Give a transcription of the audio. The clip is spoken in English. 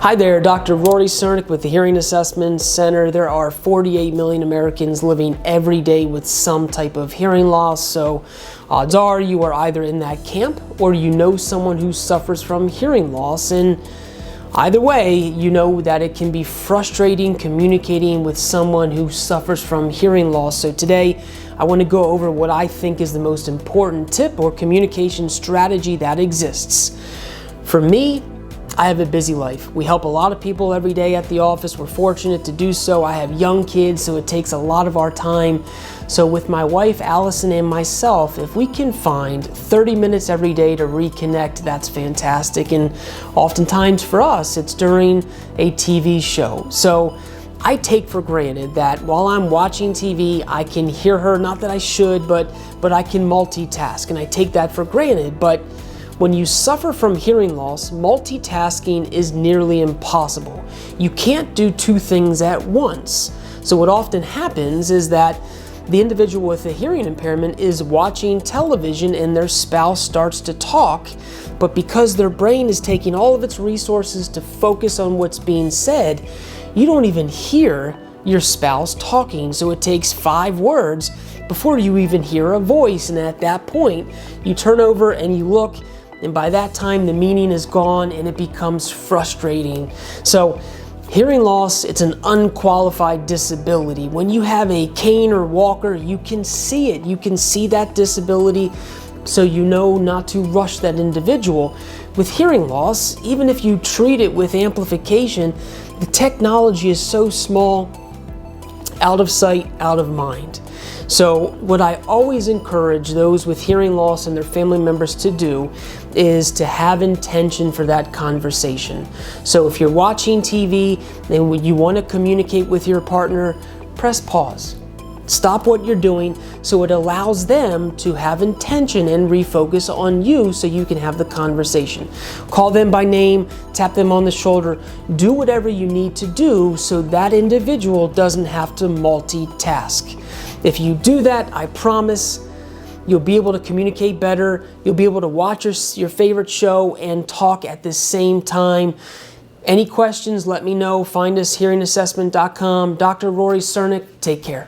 Hi there, Dr. Rory Cernick with the Hearing Assessment Center. There are 48 million Americans living every day with some type of hearing loss, so odds are you are either in that camp or you know someone who suffers from hearing loss, and either way, you know that it can be frustrating communicating with someone who suffers from hearing loss. So today, I want to go over what I think is the most important tip or communication strategy that exists. For me, I have a busy life. We help a lot of people every day at the office. We're fortunate to do so. I have young kids, so it takes a lot of our time. So with my wife, Allison, and myself, if we can find 30 minutes every day to reconnect, that's fantastic. And oftentimes for us, it's during a TV show. So I take for granted that while I'm watching TV, I can hear her. Not that I should, but I can multitask, and I take that for granted. But when you suffer from hearing loss, multitasking is nearly impossible. You can't do two things at once. So what often happens is that the individual with a hearing impairment is watching television and their spouse starts to talk, but because their brain is taking all of its resources to focus on what's being said, you don't even hear your spouse talking. So it takes 5 words before you even hear a voice, and at that point, you turn over and you look, and by that time, the meaning is gone and it becomes frustrating. So hearing loss, it's an unqualified disability. When you have a cane or walker, you can see it. You can see that disability, so you know not to rush that individual. With hearing loss, even if you treat it with amplification, the technology is so small, out of sight, out of mind. So what I always encourage those with hearing loss and their family members to do is to have intention for that conversation. So if you're watching TV and you want to communicate with your partner, press pause. Stop what you're doing so it allows them to have intention and refocus on you so you can have the conversation. Call them by name, tap them on the shoulder, do whatever you need to do so that individual doesn't have to multitask. If you do that, I promise you'll be able to communicate better. You'll be able to watch your favorite show and talk at the same time. Any questions, let me know. Find us hearingassessment.com. Dr. Rory Cernick, take care.